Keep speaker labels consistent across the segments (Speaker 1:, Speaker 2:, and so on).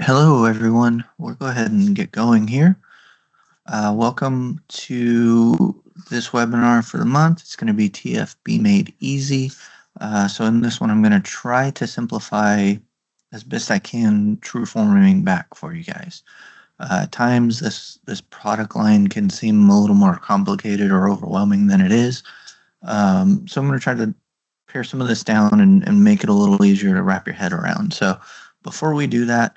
Speaker 1: Hello, everyone. We'll go ahead and get going here. Welcome to this webinar for the month. It's going to be TFB Made Easy. So in this one, I'm going to try to simplify as best I can true forming back for you guys. At times, this product line can seem a little more complicated or overwhelming than it is. So I'm going to try to pare some of this down and make it a little easier to wrap your head around. So before we do that,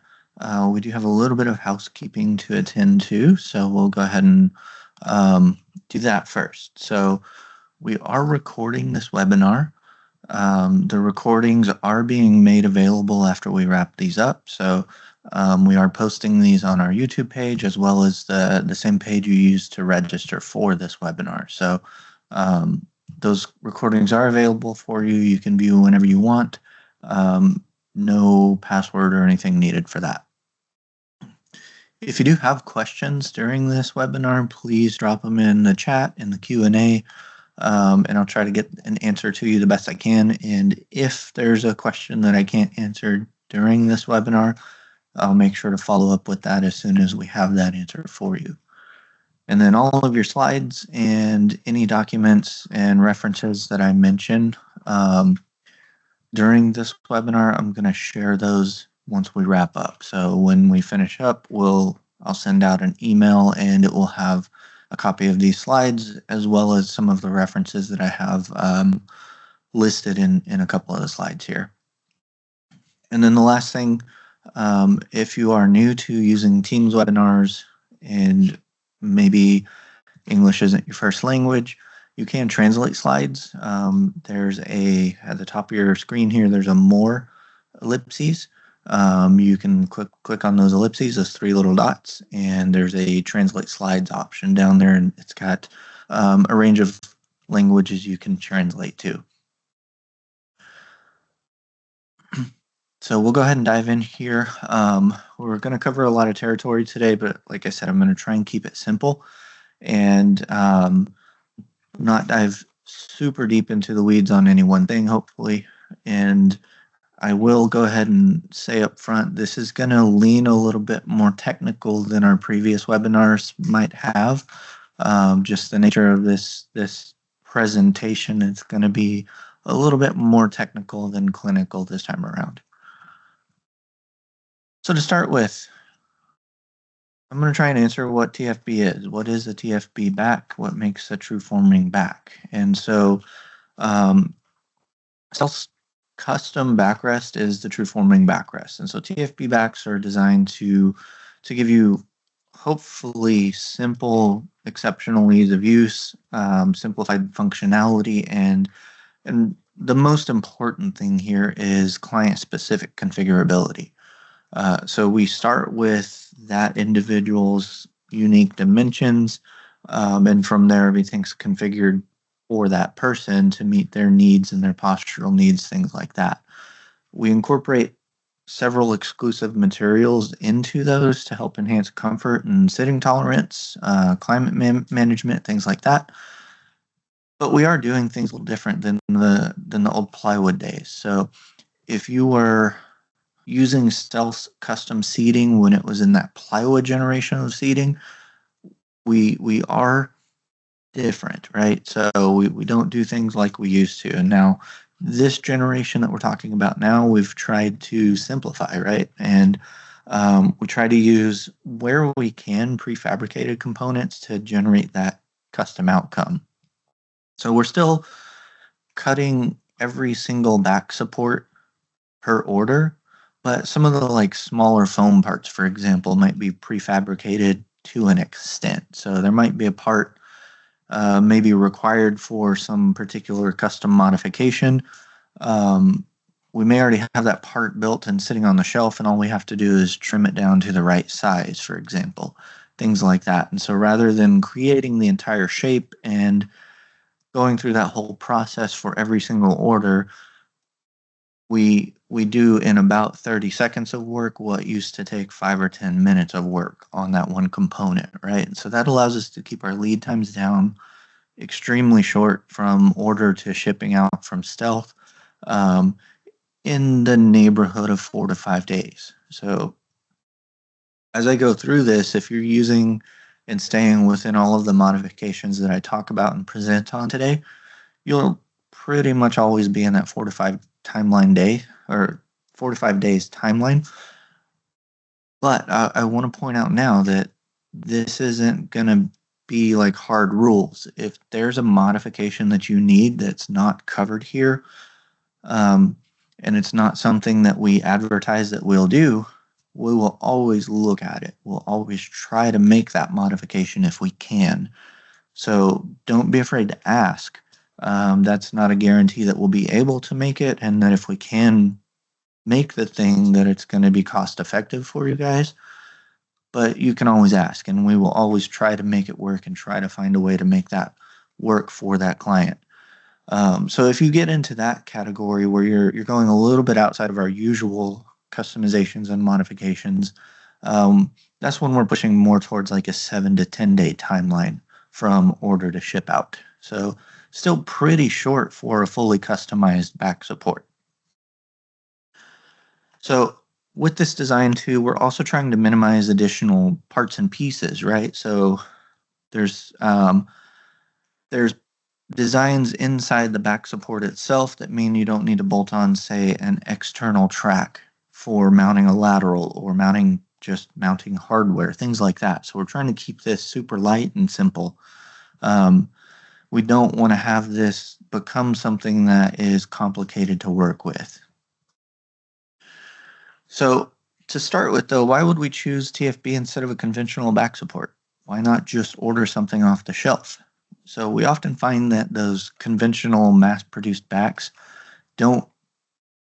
Speaker 1: we do have a little bit of housekeeping to attend to, so we'll go ahead and do that first. So we are recording this webinar. The recordings are being made available after we wrap these up. So we are posting these on our YouTube page as well as the same page you used to register for this webinar. So those recordings are available for you. You can view whenever you want. No password or anything needed for that. If you do have questions during this webinar, please drop them in the chat, in the Q&A, and I'll try to get an answer to you the best I can. And if there's a question that I can't answer during this webinar, I'll make sure to follow up with that as soon as we have that answer for you. And then all of your slides and any documents and references that I mention during this webinar, I'm going to share those once we wrap up. So when we finish up, I'll send out an email and it will have a copy of these slides as well as some of the references that I have listed in a couple of the slides here. And then the last thing, if you are new to using Teams webinars and maybe English isn't your first language, you can translate slides. There's at the top of your screen here, there's a more ellipses. You can click on those ellipses, those three little dots, and there's a translate slides option down there, and it's got a range of languages you can translate to. So we'll go ahead and dive in here. We're going to cover a lot of territory today, but like I said, I'm going to try and keep it simple and not dive super deep into the weeds on any one thing, hopefully. And I will go ahead and say up front, this is going to lean a little bit more technical than our previous webinars might have. Just the nature of this presentation is going to be a little bit more technical than clinical this time around. So to start with, I'm going to try and answer what TFB is. What is a TFB back? What makes a true forming back? And so custom backrest is the true forming backrest. And so TFB backs are designed to give you hopefully simple, exceptional ease of use, simplified functionality, and the most important thing here is client-specific configurability. So we start with that individual's unique dimensions, and from there everything's configured for that person to meet their needs and their postural needs, things like that. We incorporate several exclusive materials into those to help enhance comfort and sitting tolerance, climate management, things like that. But we are doing things a little different than the old plywood days. So if you were using stealth custom seating when it was in that plywood generation of seating, we are different, right? So we don't do things like we used to. And now this generation that we're talking about now, we've tried to simplify, right? And we try to use, where we can, prefabricated components to generate that custom outcome. So we're still cutting every single back support per order, but some of the smaller foam parts, for example, might be prefabricated to an extent. So there might be a part maybe required for some particular custom modification. We may already have that part built and sitting on the shelf, and all we have to do is trim it down to the right size, for example, things like that. And so rather than creating the entire shape and going through that whole process for every single order, we do in about 30 seconds of work what used to take 5 or 10 minutes of work on that one component, right? And so that allows us to keep our lead times down extremely short from order to shipping out from stealth, in the neighborhood of 4 to 5 days. So as I go through this, if you're using and staying within all of the modifications that I talk about and present on today, you'll pretty much always be in that 4 to 5 days timeline. But I want to point out now that this isn't going to be like hard rules. If there's a modification that you need that's not covered here, and it's not something that we advertise that we'll do, we will always look at it. We'll always try to make that modification if we can. So don't be afraid to ask. That's not a guarantee that we'll be able to make it, and that if we can make the thing, that it's going to be cost effective for you guys. But you can always ask, and we will always try to make it work and try to find a way to make that work for that client. So if you get into that category where you're going a little bit outside of our usual customizations and modifications, that's when we're pushing more towards like a 7 to 10 day timeline from order to ship out. So still pretty short for a fully customized back support. So with this design too, we're also trying to minimize additional parts and pieces, right? So there's designs inside the back support itself that mean you don't need to bolt on, say, an external track for mounting a lateral or mounting hardware, things like that. So we're trying to keep this super light and simple. We don't want to have this become something that is complicated to work with. So to start with, though, why would we choose TFB instead of a conventional back support? Why not just order something off the shelf? So we often find that those conventional mass-produced backs don't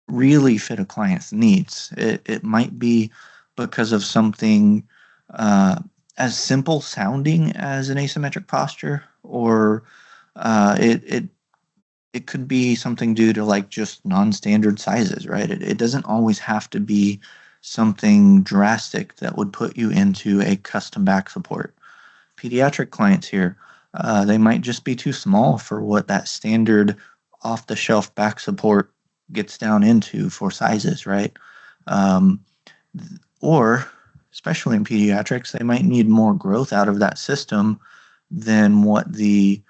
Speaker 1: really fit a client's needs. It might be because of something as simple sounding as an asymmetric posture, or it could be something due to like just non-standard sizes, right? It doesn't always have to be something drastic that would put you into a custom back support. Pediatric clients here, they might just be too small for what that standard off-the-shelf back support gets down into for sizes, right? Or, especially in pediatrics, they might need more growth out of that system than what the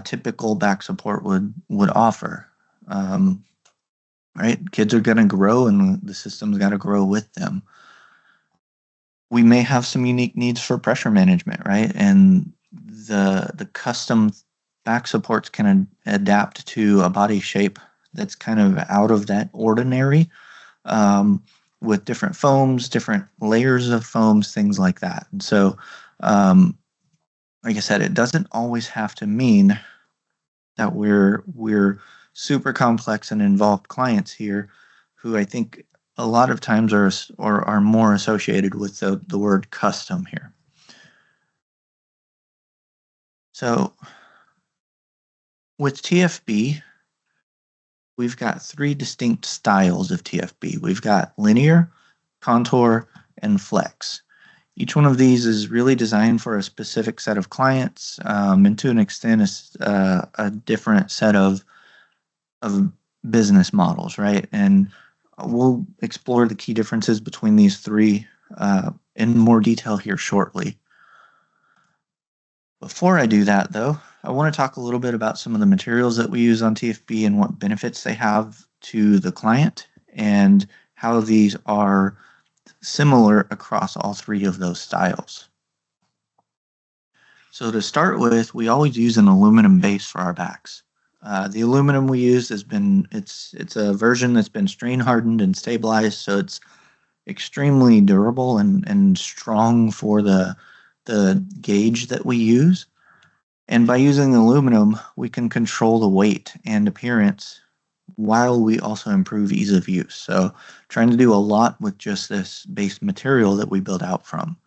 Speaker 1: typical back support would offer. Right? Kids are going to grow, and the system's got to grow with them. We may have some unique needs for pressure management, right? And the custom back supports can adapt to a body shape that's kind of out of that ordinary, with different foams, different layers of foams, things like that. And so, like I said, it doesn't always have to mean that we're super complex and involved clients here, who I think a lot of times are more associated with the word custom here. So with TFB, we've got 3 distinct styles of TFB. We've got linear, contour, and flex. Each one of these is really designed for a specific set of clients, and to an extent a different set of business models, right? And we'll explore the key differences between these 3 in more detail here shortly. Before I do that, though, I want to talk a little bit about some of the materials that we use on TFB and what benefits they have to the client, and how these are similar across all 3 of those styles. So to start with, we always use an aluminum base for our backs. The aluminum we use it's a version that's been strain hardened and stabilized, so it's extremely durable and strong for the gauge that we use. And by using aluminum, we can control the weight and appearance while we also improve ease of use. So trying to do a lot with just this base material that we build out from.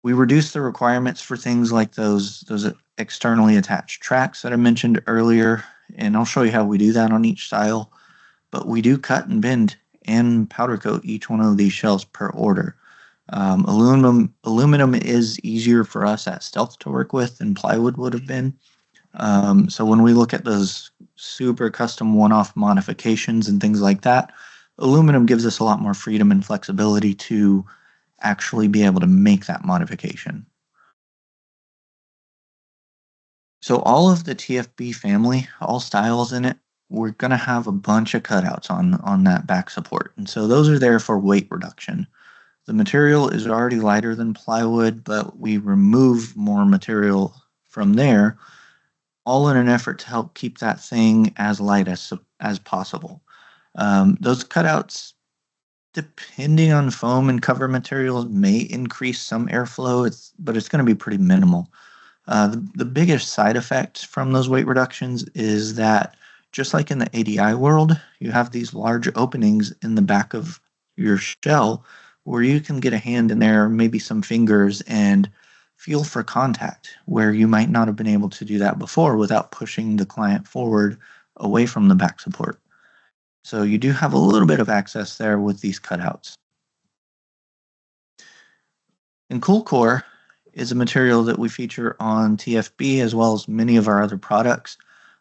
Speaker 1: We reduce the requirements for things like those externally attached tracks that I mentioned earlier, and I'll show you how we do that on each style. But we do cut and bend and powder coat each one of these shells per order. Aluminum is easier for us at Stealth to work with than plywood would have been. So when we look at those super custom one-off modifications and things like that, aluminum gives us a lot more freedom and flexibility to actually be able to make that modification. So all of the TFB family, all styles in it, we're going to have a bunch of cutouts on that back support. And so those are there for weight reduction. The material is already lighter than plywood, but we remove more material from there, all in an effort to help keep that thing as light as possible. Those cutouts, depending on foam and cover materials, may increase some airflow, but it's going to be pretty minimal. The biggest side effect from those weight reductions is that, just like in the ADI world, you have these large openings in the back of your shell where you can get a hand in there, maybe some fingers, and feel for contact, where you might not have been able to do that before without pushing the client forward away from the back support. So you do have a little bit of access there with these cutouts. And Cool Core is a material that we feature on TFB as well as many of our other products.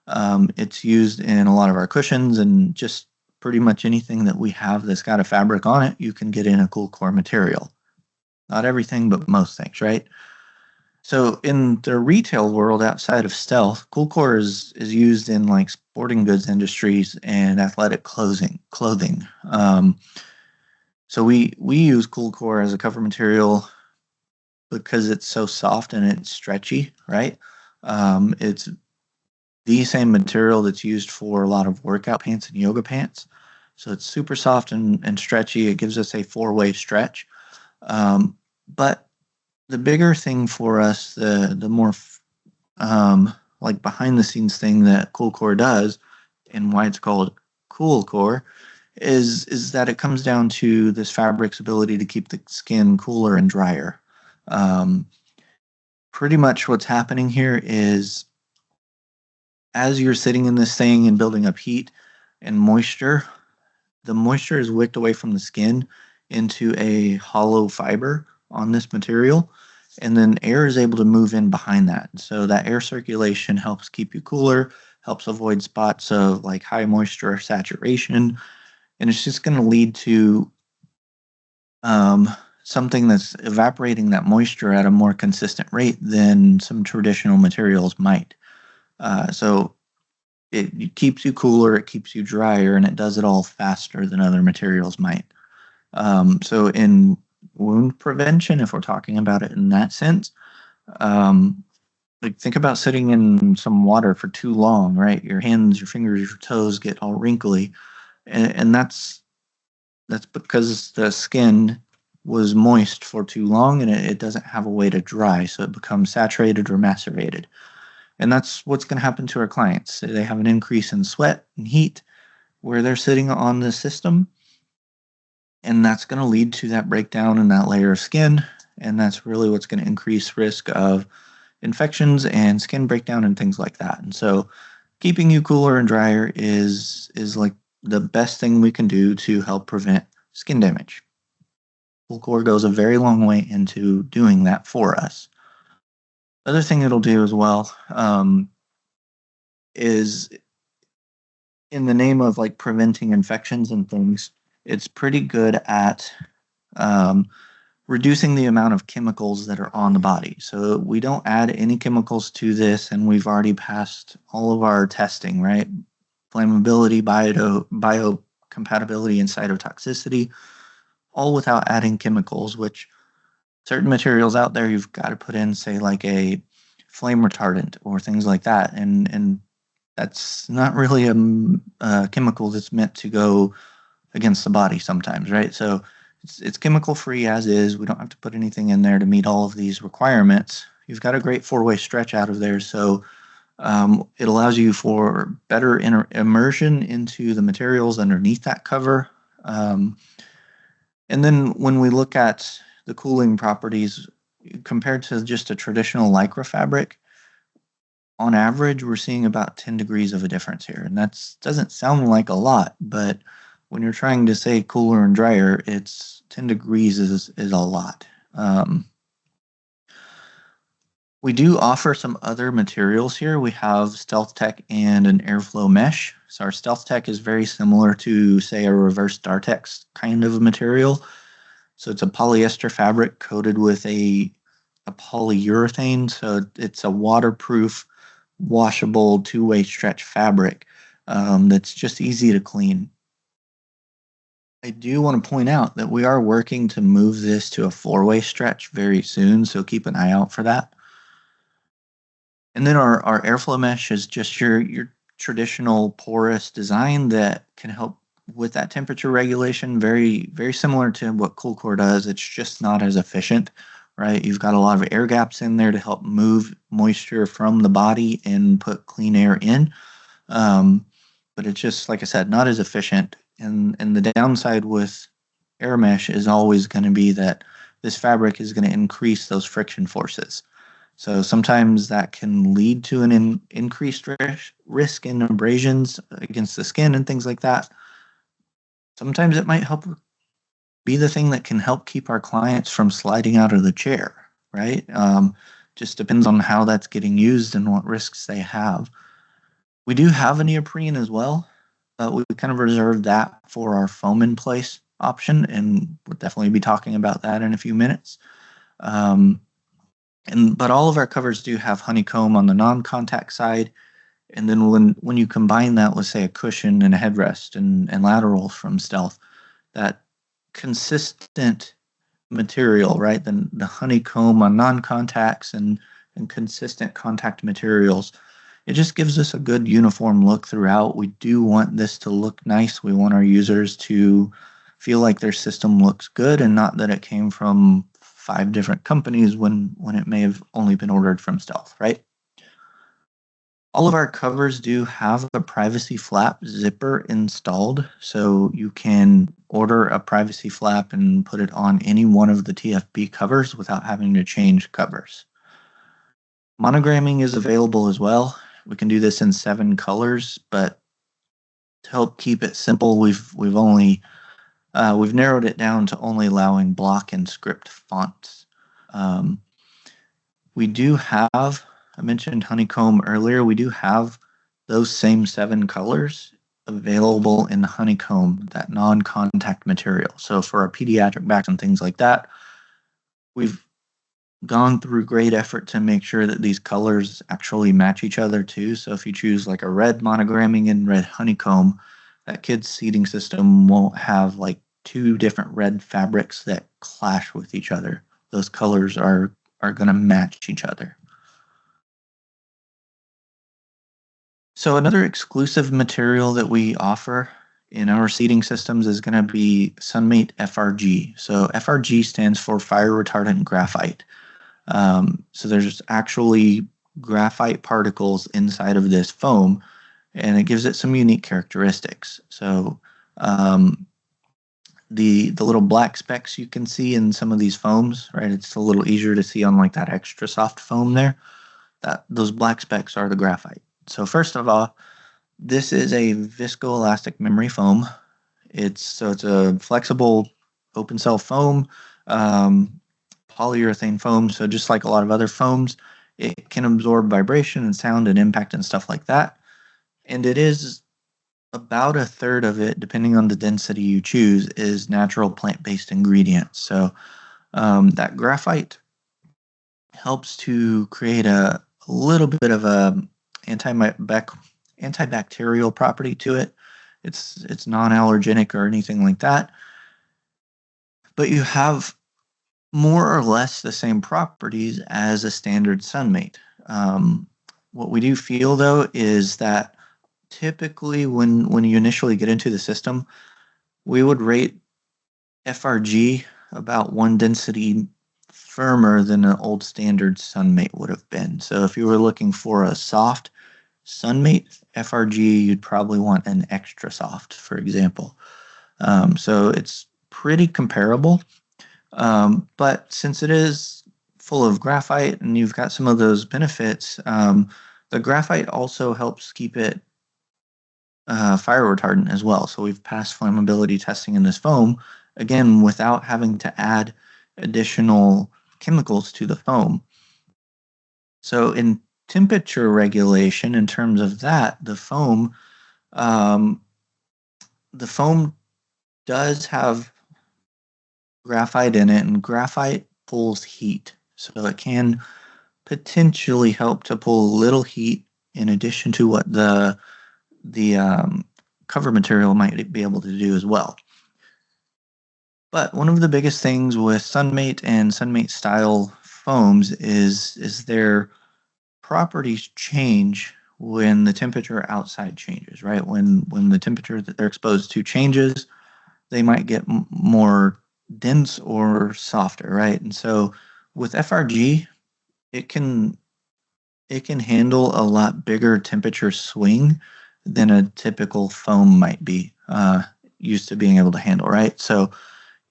Speaker 1: It's used in a lot of our cushions, and just pretty much anything that we have that's got a fabric on it, you can get in a Cool Core material. Not everything, but most things, right? So in the retail world outside of stealth, Cool Core is used in like sporting goods industries and athletic clothing. So we use Cool Core as a cover material because it's so soft and it's stretchy, right? It's the same material that's used for a lot of workout pants and yoga pants. So it's super soft and stretchy. It gives us a four-way stretch. But the bigger thing for us, the more like behind the scenes thing that Cool Core does, and why it's called Cool Core, is that it comes down to this fabric's ability to keep the skin cooler and drier. Pretty much what's happening here is, as you're sitting in this thing and building up heat and moisture, the moisture is wicked away from the skin into a hollow fiber on this material, and then air is able to move in behind that. So that air circulation helps keep you cooler, helps avoid spots of like high moisture or saturation, and it's just going to lead to something that's evaporating that moisture at a more consistent rate than some traditional materials might. So it keeps you cooler, it keeps you drier, and it does it all faster than other materials might. So in wound prevention, if we're talking about it in that sense, like think about sitting in some water for too long, right? Your hands, your fingers, your toes get all wrinkly, and that's because the skin was moist for too long and it doesn't have a way to dry, so it becomes saturated or macerated. And that's what's going to happen to our clients. They have an increase in sweat and heat where they're sitting on the system, and that's going to lead to that breakdown in that layer of skin, and that's really what's going to increase risk of infections and skin breakdown and things like that. And so keeping you cooler and drier is like the best thing we can do to help prevent skin damage. Cool Core goes a very long way into doing that for us. The other thing it'll do as well is, in the name of like preventing infections and things, it's pretty good at reducing the amount of chemicals that are on the body. So we don't add any chemicals to this, and we've already passed all of our testing, right? Flammability, biocompatibility, and cytotoxicity, all without adding chemicals, which certain materials out there you've got to put in, say, like a flame retardant or things like that. And that's not really a chemical that's meant to go against the body sometimes, right? So it's chemical free as is. We don't have to put anything in there to meet all of these requirements. You've got a great four-way stretch out of there, so it allows you for better immersion into the materials underneath that cover. And then when we look at the cooling properties compared to just a traditional Lycra fabric, on average, we're seeing about 10 degrees of a difference here. And that doesn't sound like a lot, but when you're trying to say cooler and drier, it's 10 degrees is a lot. We do offer some other materials here. We have Stealth Tech and an airflow mesh. So our Stealth Tech is very similar to, say, a reverse Dartex kind of a material. So it's a polyester fabric coated with a polyurethane. So it's a waterproof, washable, two-way stretch fabric that's just easy to clean. I do want to point out that we are working to move this to a four-way stretch very soon, so keep an eye out for that. And then our airflow mesh is just your traditional porous design that can help with that temperature regulation, very, very similar to what CoolCore does. It's just not as efficient, right? You've got a lot of air gaps in there to help move moisture from the body and put clean air in. But it's just, like I said, not as efficient. And the downside with air mesh is always going to be that this fabric is going to increase those friction forces. So sometimes that can lead to an increased risk in abrasions against the skin and things like that. Sometimes it might help be the thing that can help keep our clients from sliding out of the chair, right? Just depends on how that's getting used and what risks they have. We do have a neoprene as well. We kind of reserved that for our foam in place option, and we'll definitely be talking about that in a few minutes. But all of our covers do have honeycomb on the non-contact side, and then when you combine that with, say, a cushion and a headrest and laterals from Stealth, that consistent material, right? The honeycomb on non-contacts and consistent contact materials, it just gives us a good uniform look throughout. We do want this to look nice. We want our users to feel like their system looks good and not that it came from 5 different companies when it may have only been ordered from Stealth, right? All of our covers do have a privacy flap zipper installed, so you can order a privacy flap and put it on any one of the TFB covers without having to change covers. Monogramming is available as well. We can do this in 7 colors, but to help keep it simple, we've narrowed it down to only allowing block and script fonts. We do have, I mentioned honeycomb earlier, we do have those same 7 colors available in honeycomb, that non-contact material. So for our pediatric backs and things like that, we've gone through great effort to make sure that these colors actually match each other too. So if you choose like a red monogramming and red honeycomb, that kid's seating system won't have like 2 different red fabrics that clash with each other. Those colors are going to match each other. So another exclusive material that we offer in our seating systems is going to be Sunmate FRG. So FRG stands for fire retardant graphite. So there's actually graphite particles inside of this foam, and it gives it some unique characteristics. So the little black specks you can see in some of these foams, right? It's a little easier to see on like that extra soft foam there. Those black specks are the graphite. So first of all, this is a viscoelastic memory foam. It's a flexible open cell foam, polyurethane foam. So just like a lot of other foams, it can absorb vibration and sound and impact and stuff like that. And it is about 1/3 of it, depending on the density you choose, is natural plant-based ingredients. So that graphite helps to create a little bit of a antibacterial property to it. It's non-allergenic or anything like that, but you have more or less the same properties as a standard Sunmate. What we do feel though is that typically when you initially get into the system, we would rate FRG about 1 density firmer than an old standard Sunmate would have been. So if you were looking for a soft Sunmate FRG, you'd probably want an extra soft, for example. So it's pretty comparable, but since it is full of graphite and you've got some of those benefits, the graphite also helps keep it fire retardant as well. So we've passed flammability testing in this foam, again, without having to add additional chemicals to the foam. So in temperature regulation, in terms of that, the foam does have graphite in it, and graphite pulls heat. So it can potentially help to pull a little heat in addition to what the cover material might be able to do as well. But one of the biggest things with Sunmate and Sunmate style foams is their properties change when the temperature outside changes, right? When the temperature that they're exposed to changes, they might get more dense or softer, right? And so with FRG, it can handle a lot bigger temperature swing than a typical foam might be used to being able to handle, right? So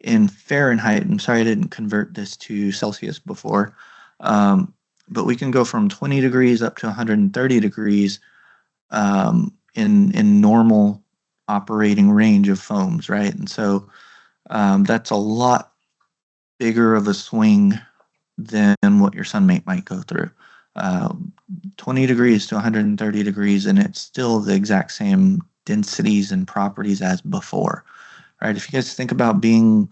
Speaker 1: in Fahrenheit, I'm sorry I didn't convert this to Celsius before, but we can go from 20 degrees up to 130 degrees in normal operating range of foams, right? And so that's a lot bigger of a swing than what your Sunmate might go through. 20 degrees to 130 degrees, and it's still the exact same densities and properties as before, right? If you guys think about being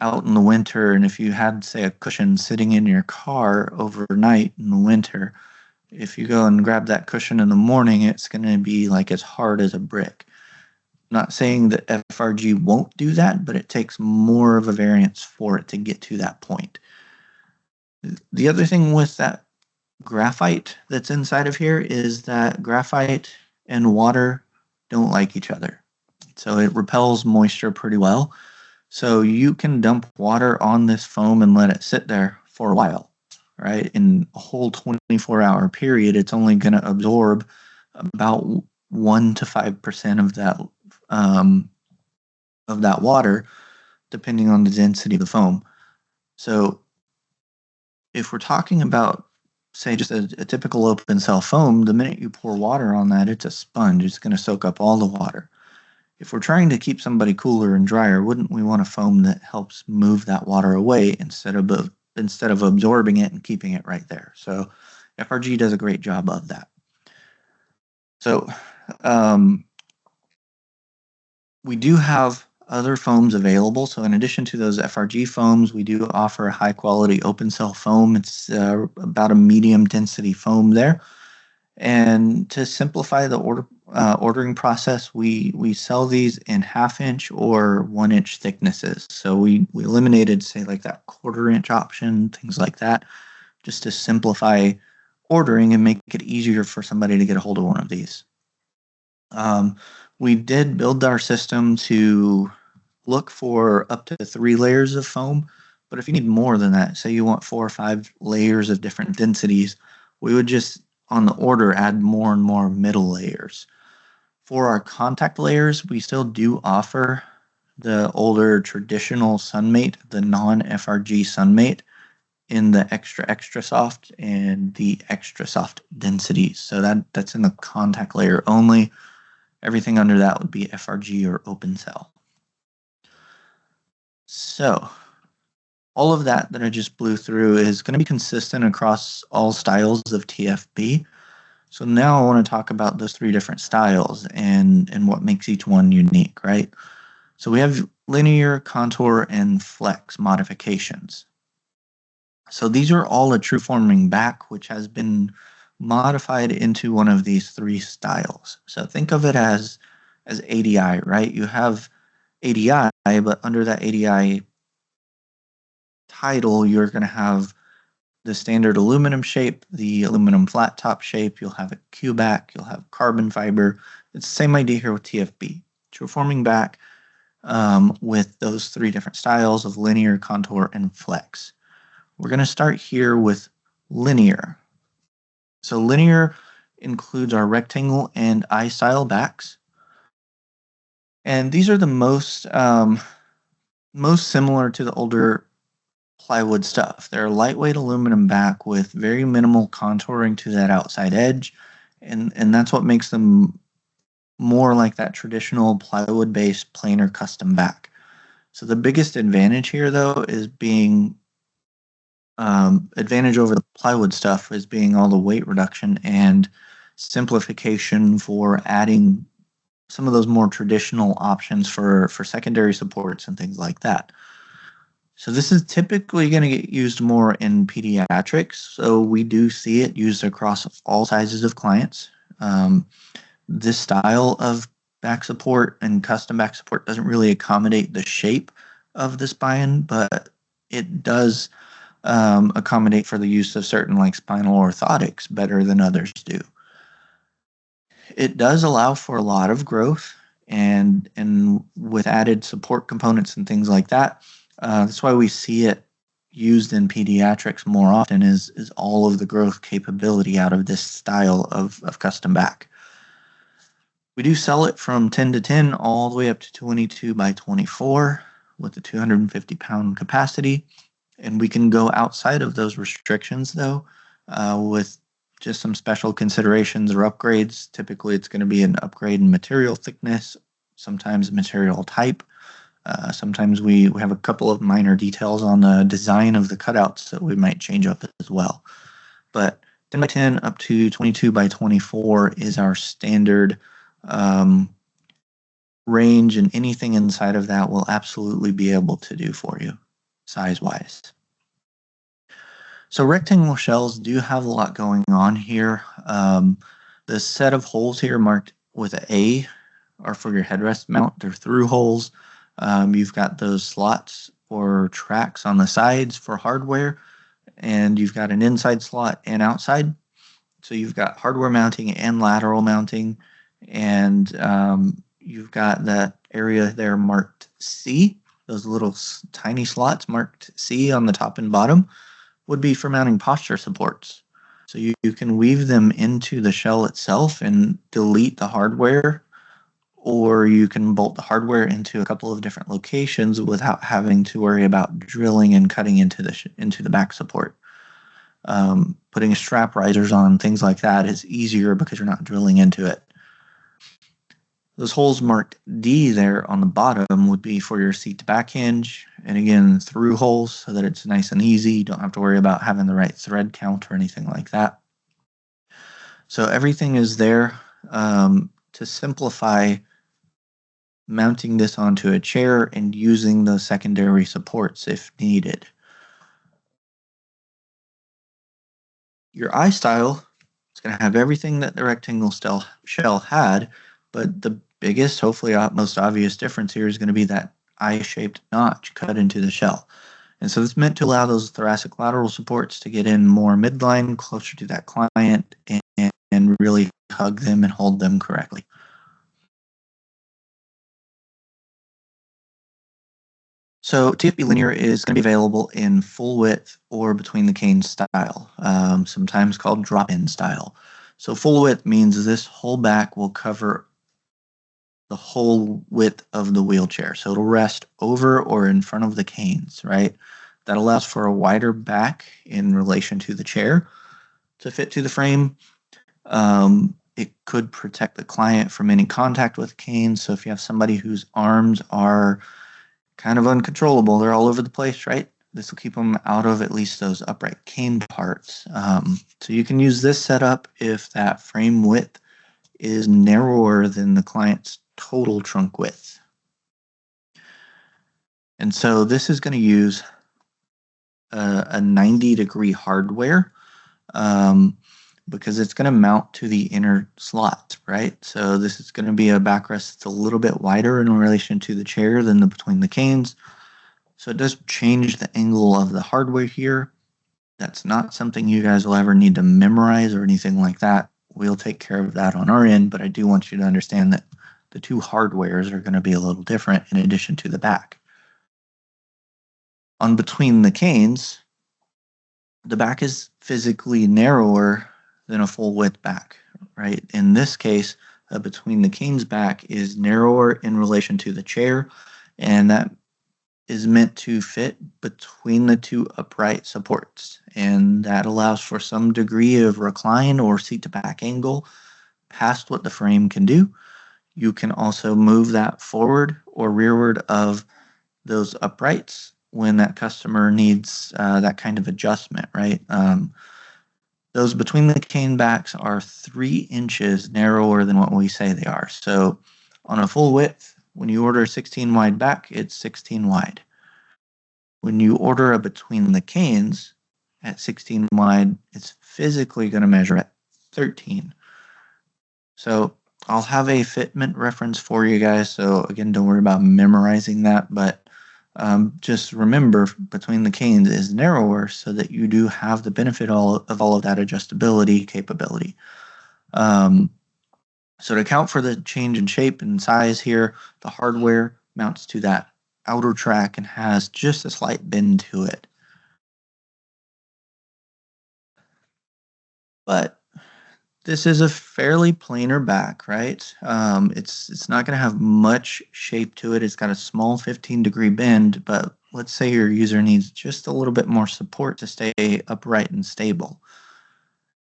Speaker 1: out in the winter, and if you had, say, a cushion sitting in your car overnight in the winter, if you go and grab that cushion in the morning, it's going to be like as hard as a brick. Not saying that FRG won't do that, but it takes more of a variance for it to get to that point. The other thing with that graphite that's inside of here is that graphite and water don't like each other. So it repels moisture pretty well. So you can dump water on this foam and let it sit there for a while, right? In a whole 24-hour period, it's only going to absorb about 1 to 5% of that water, depending on the density of the foam. So if we're talking about, say, just a typical open cell foam, the minute you pour water on that, it's a sponge. It's going to soak up all the water. If we're trying to keep somebody cooler and drier, wouldn't we want a foam that helps move that water away instead of absorbing it and keeping it right there? So FRG does a great job of that. So we do have other foams available. So in addition to those FRG foams, we do offer a high quality open cell foam. It's about a medium density foam there. And to simplify the ordering process, we sell these in 1/2 inch or 1 inch thicknesses. So we eliminated, say, like that 1/4 inch option, things like that, just to simplify ordering and make it easier for somebody to get a hold of one of these. We did build our system to look for up to 3 layers of foam, but if you need more than that, say you want 4 or 5 layers of different densities, we would just on the order add more and more middle layers. For our contact layers, we still do offer the older traditional Sunmate, the non-FRG Sunmate, in the extra soft and the extra soft densities. So that's in the contact layer only. Everything under that would be FRG or open cell. So all of that I just blew through is going to be consistent across all styles of TFB. So now I want to talk about those 3 different styles and what makes each one unique, right? So we have linear, contour, and flex modifications. So these are all a true forming back, which has been modified into one of these 3 styles. So think of it as ADI, right? You have ADI, but under that ADI title, you're going to have the standard aluminum shape, the aluminum flat top shape. You'll have a Q-back, you'll have carbon fiber. It's the same idea here with TFB. True forming back with those 3 different styles of linear, contour, and flex. We're going to start here with linear. So linear includes our rectangle and I-style backs. And these are the most similar to the older plywood stuff. They're a lightweight aluminum back with very minimal contouring to that outside edge, and that's what makes them more like that traditional plywood-based planar custom back. So the biggest advantage here, though, is being advantage over the plywood stuff is being all the weight reduction and simplification for adding some of those more traditional options for secondary supports and things like that. So this is typically going to get used more in pediatrics. So we do see it used across all sizes of clients. This style of back support and custom back support doesn't really accommodate the shape of the spine, but it does accommodate for the use of certain like spinal orthotics better than others do. It does allow for a lot of growth, and with added support components and things like that. That's why we see it used in pediatrics more often is all of the growth capability out of this style of custom back. We do sell it from 10 to 10 all the way up to 22 by 24 with a 250-pound capacity. And we can go outside of those restrictions, though, with just some special considerations or upgrades. Typically, it's going to be an upgrade in material thickness, sometimes material type. Sometimes we have a couple of minor details on the design of the cutouts that we might change up as well. But 10 by 10 up to 22 by 24 is our standard range, and anything inside of that will absolutely be able to do for you, size-wise. So rectangle shells do have a lot going on here. The set of holes here marked with an A are for your headrest mount. They're through holes. You've got those slots or tracks on the sides for hardware, and you've got an inside slot and outside. So you've got hardware mounting and lateral mounting, and you've got that area there marked C. Those little tiny slots marked C on the top and bottom would be for mounting posture supports. So you can weave them into the shell itself and delete the hardware, or you can bolt the hardware into a couple of different locations without having to worry about drilling and cutting into the back support. Putting strap risers on, things like that, is easier because you're not drilling into it. Those holes marked D there on the bottom would be for your seat to back hinge, and again, through holes so that it's nice and easy. You don't have to worry about having the right thread count or anything like that. So everything is there to simplify mounting this onto a chair and using the secondary supports if needed. Your eye style is going to have everything that the rectangle shell had, but the biggest, hopefully most obvious difference here is going to be that eye-shaped notch cut into the shell. And so it's meant to allow those thoracic lateral supports to get in more midline, closer to that client, and really hug them and hold them correctly. So TFB Linear is going to be available in full width or between the cane style, sometimes called drop-in style. So full width means this whole back will cover the whole width of the wheelchair. So it'll rest over or in front of the canes, right? That allows for a wider back in relation to the chair to fit to the frame. It could protect the client from any contact with canes. So if you have somebody whose arms are kind of uncontrollable, they're all over the place, right? This will keep them out of at least those upright cane parts. So you can use this setup if that frame width is narrower than the client's total trunk width. And so this is going to use a 90-degree hardware because it's going to mount to the inner slot, right? So this is going to be a backrest that's a little bit wider in relation to the chair than between the canes. So it does change the angle of the hardware here. That's not something you guys will ever need to memorize or anything like that. We'll take care of that on our end, but I do want you to understand that the two hardwares are going to be a little different in addition to the back. On between the canes, the back is physically narrower than a full width back, right? In this case, between the canes back is narrower in relation to the chair, and that is meant to fit between the two upright supports, and that allows for some degree of recline or seat to back angle past what the frame can do. You can also move that forward or rearward of those uprights when that customer needs that kind of adjustment, right? Those between the cane backs are 3 inches narrower than what we say they are. So on a full width, when you order a 16 wide back, it's 16 wide. When you order a between the canes at 16 wide, it's physically going to measure at 13. So I'll have a fitment reference for you guys. So again, don't worry about memorizing that, but just remember between the canes is narrower so that you do have the benefit of all of that adjustability capability. So to account for the change in shape and size here, the hardware mounts to that outer track and has just a slight bend to it. But this is a fairly planar back, right? It's not going to have much shape to it. It's got a small 15-degree bend, but let's say your user needs just a little bit more support to stay upright and stable.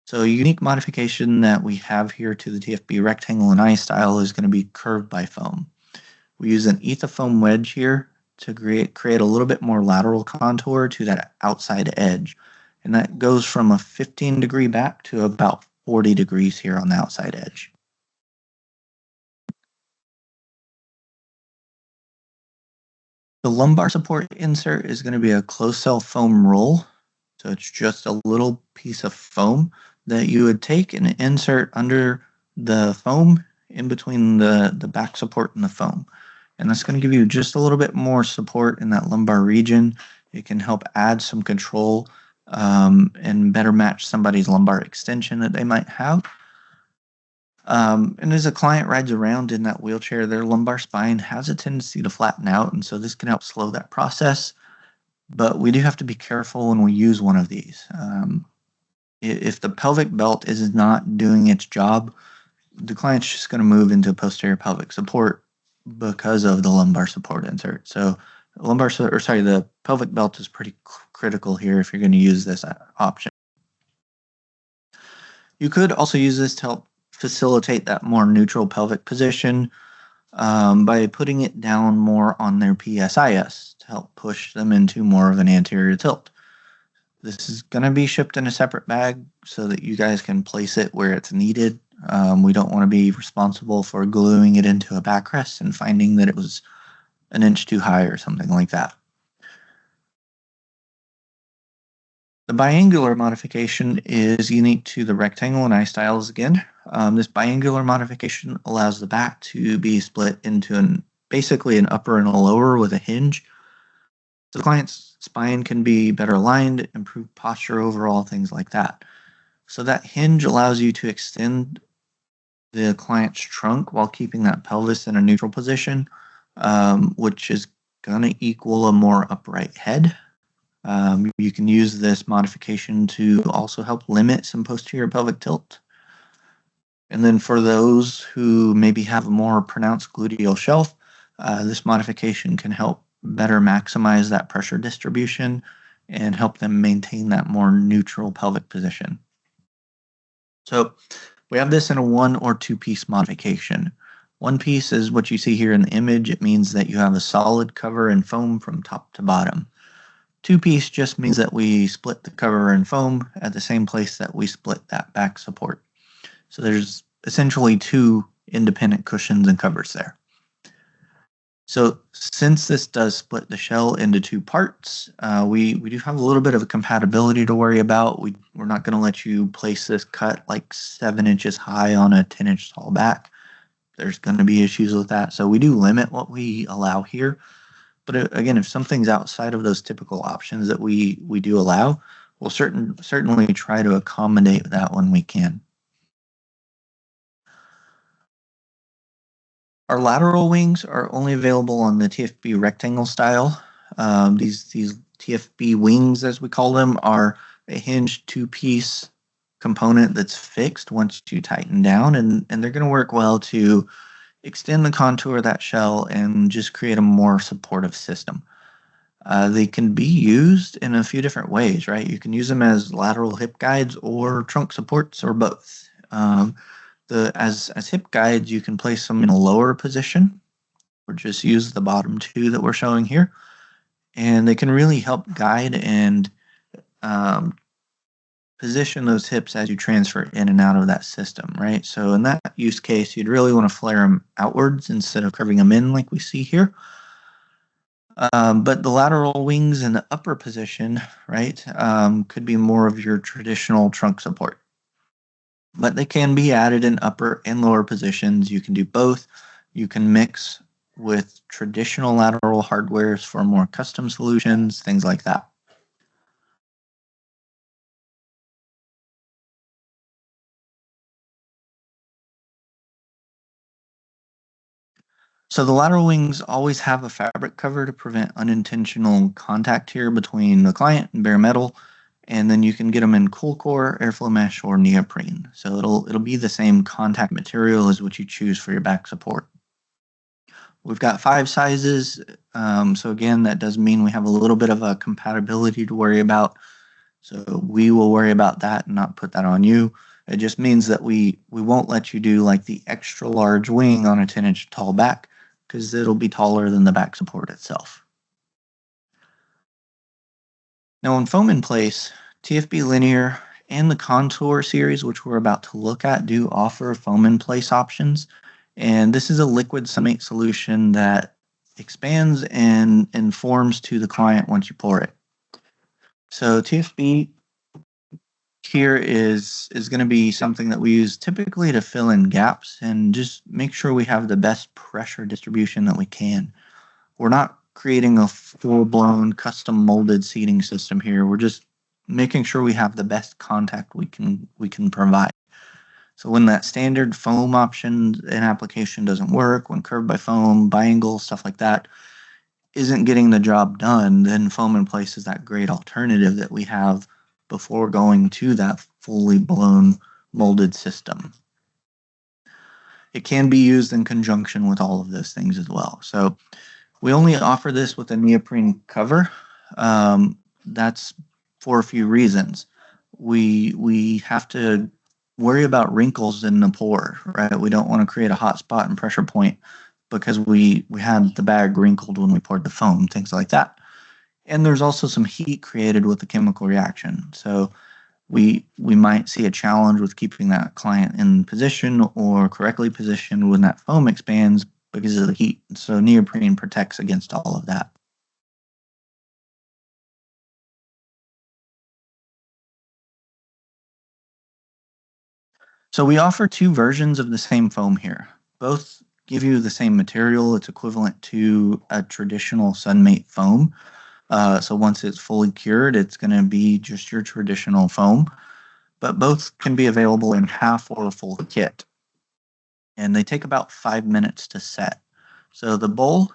Speaker 1: So a unique modification that we have here to the TFB rectangle and eye style is going to be curved by foam. We use an ethafoam wedge here to create a little bit more lateral contour to that outside edge. And that goes from a 15-degree back to about 40 degrees here on the outside edge. The lumbar support insert is going to be a closed-cell foam roll. So it's just a little piece of foam that you would take and insert under the foam in between the back support and the foam. And that's going to give you just a little bit more support in that lumbar region. It can help add some control and better match somebody's lumbar extension that they might have. And as a client rides around in that wheelchair, their lumbar spine has a tendency to flatten out, and so this can help slow that process. But we do have to be careful when we use one of these. If the pelvic belt is not doing its job, the client's just going to move into posterior pelvic support because of the lumbar support insert. So the pelvic belt is pretty critical here if you're going to use this option. You could also use this to help facilitate that more neutral pelvic position by putting it down more on their PSIS to help push them into more of an anterior tilt. This is going to be shipped in a separate bag so that you guys can place it where it's needed. We don't want to be responsible for gluing it into a backrest and finding that it was an inch too high or something like that. The biangular modification is unique to the rectangle and eye styles again. This biangular modification allows the back to be split into basically an upper and a lower with a hinge. So the client's spine can be better aligned, improve posture overall, things like that. So that hinge allows you to extend the client's trunk while keeping that pelvis in a neutral position, which is going to equal a more upright head. You can use this modification to also help limit some posterior pelvic tilt. And then for those who maybe have a more pronounced gluteal shelf, this modification can help better maximize that pressure distribution and help them maintain that more neutral pelvic position. So we have this in a 1 or 2 piece modification. 1 piece is what you see here in the image. It means that you have a solid cover and foam from top to bottom. 2 piece just means that we split the cover and foam at the same place that we split that back support. So there's essentially 2 independent cushions and covers there. So since this does split the shell into 2 parts, we do have a little bit of a compatibility to worry about. We're not going to let you place this cut like 7 inches high on a 10-inch tall back. There's going to be issues with that. So we do limit what we allow here. But again, if something's outside of those typical options that we do allow, we'll certainly try to accommodate that when we can. Our lateral wings are only available on the TFB rectangle style. These TFB wings, as we call them, are a hinged 2-piece component that's fixed once you tighten down, and they're going to work well to extend the contour of that shell and just create a more supportive system. They can be used in a few different ways, right? You can use them as lateral hip guides or trunk supports or both. As hip guides, you can place them in a lower position or just use the bottom 2 that we're showing here. And they can really help guide and position those hips as you transfer in and out of that system, right? So in that use case, you'd really want to flare them outwards instead of curving them in like we see here. But the lateral wings in the upper position, right, could be more of your traditional trunk support. But they can be added in upper and lower positions. You can do both. You can mix with traditional lateral hardwares for more custom solutions, things like that. So the lateral wings always have a fabric cover to prevent unintentional contact here between the client and bare metal. And then you can get them in cool core, airflow mesh, or neoprene. So it'll be the same contact material as what you choose for your back support. We've got 5 sizes. So again, that does mean we have a little bit of a compatibility to worry about. So we will worry about that and not put that on you. It just means that we won't let you do like the extra large wing on a 10-inch tall back because it'll be taller than the back support itself. Now on foam in place, TFB Linear and the Contour series, which we're about to look at, do offer foam in place options. And this is a liquid summate solution that expands and forms to the client once you pour it. So TFB here is going to be something that we use typically to fill in gaps and just make sure we have the best pressure distribution that we can. We're not creating a full-blown custom molded seating system here. We're just making sure we have the best contact we can provide. So when that standard foam option in application doesn't work, when curved by foam, biangle, stuff like that isn't getting the job done, then foam in place is that great alternative that we have before going to that fully blown molded system. It can be used in conjunction with all of those things as well. So we only offer this with a neoprene cover. That's for a few reasons. We have to worry about wrinkles in the pour, right? We don't want to create a hot spot and pressure point because we had the bag wrinkled when we poured the foam, things like that. And there's also some heat created with the chemical reaction. So we might see a challenge with keeping that client in position or correctly positioned when that foam expands because of the heat. So neoprene protects against all of that. So we offer 2 versions of the same foam here. Both give you the same material. It's equivalent to a traditional Sunmate foam. So once it's fully cured, it's going to be just your traditional foam. But both can be available in half or a full kit. And they take about 5 minutes to set. So the bowl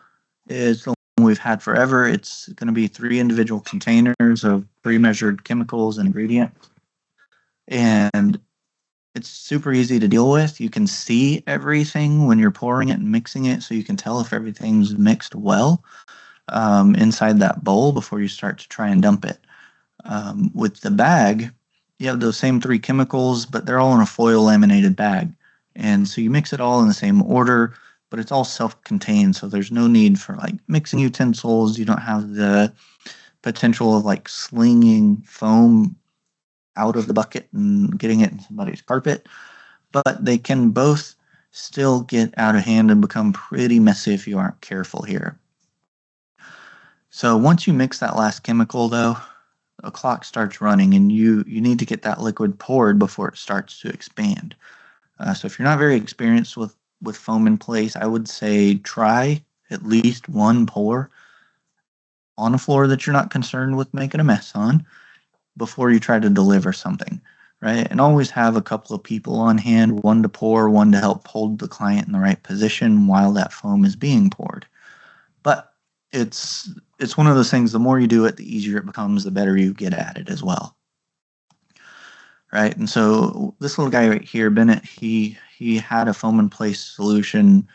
Speaker 1: is the one we've had forever. It's going to be 3 individual containers of pre-measured chemicals and ingredients. And it's super easy to deal with. You can see everything when you're pouring it and mixing it, so you can tell if everything's mixed well inside that bowl before you start to try and dump it. With the bag, you have those same 3 chemicals, but they're all in a foil laminated bag. And so you mix it all in the same order, but it's all self-contained, so there's no need for like mixing utensils. You don't have the potential of like slinging foam out of the bucket and getting it in somebody's carpet. But they can both still get out of hand and become pretty messy if you aren't careful here. So once you mix that last chemical, though, a clock starts running, and you need to get that liquid poured before it starts to expand. So if you're not very experienced with foam in place, I would say try at least 1 pour on a floor that you're not concerned with making a mess on before you try to deliver something, right? And always have a couple of people on hand, one to pour, one to help hold the client in the right position while that foam is being poured. But it's one of those things, the more you do it, the easier it becomes, the better you get at it as well. Right? And so this little guy right here, Bennett, he had a foam in place solution,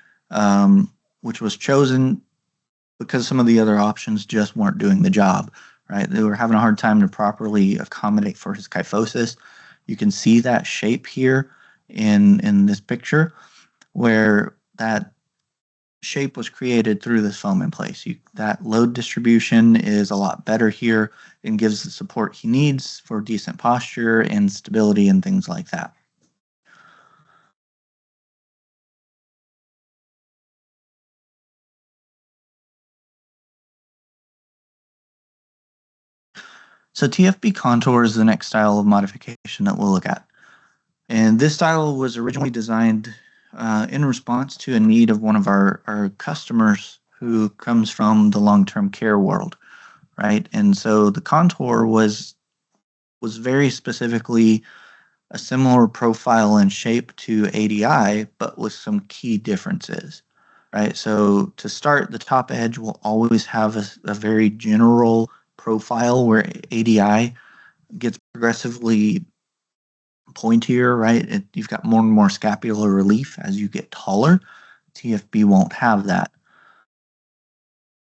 Speaker 1: which was chosen because some of the other options just weren't doing the job, right? They were having a hard time to properly accommodate for his kyphosis. You can see that shape here in this picture where that shape was created through this foam in place. That load distribution is a lot better here and gives the support he needs for decent posture and stability and things like that. So TFB Contour is the next style of modification that we'll look at. And this style was originally designed in response to a need of one of our customers who comes from the long-term care world, right? And so the Contour was very specifically a similar profile and shape to ADI, but with some key differences, right? So to start, the top edge will always have a very general profile, where ADI gets progressively pointier, right? You've got more and more scapular relief as you get taller. TFB won't have that.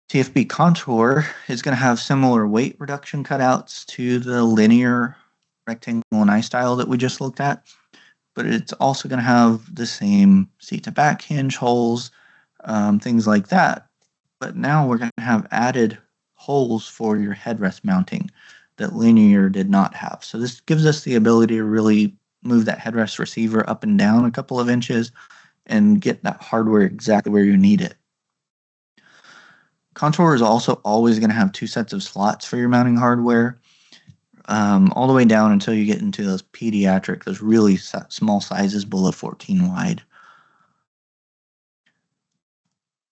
Speaker 1: TFB Contour is going to have similar weight reduction cutouts to the linear rectangle and eye style that we just looked at, but it's also going to have the same seat to back hinge holes, things like that. But now we're going to have added holes for your headrest mounting that linear did not have. So this gives us the ability to really move that headrest receiver up and down a couple of inches and get that hardware exactly where you need it. Contour is also always going to have 2 sets of slots for your mounting hardware, all the way down until you get into those pediatric, those really small sizes below 14 wide.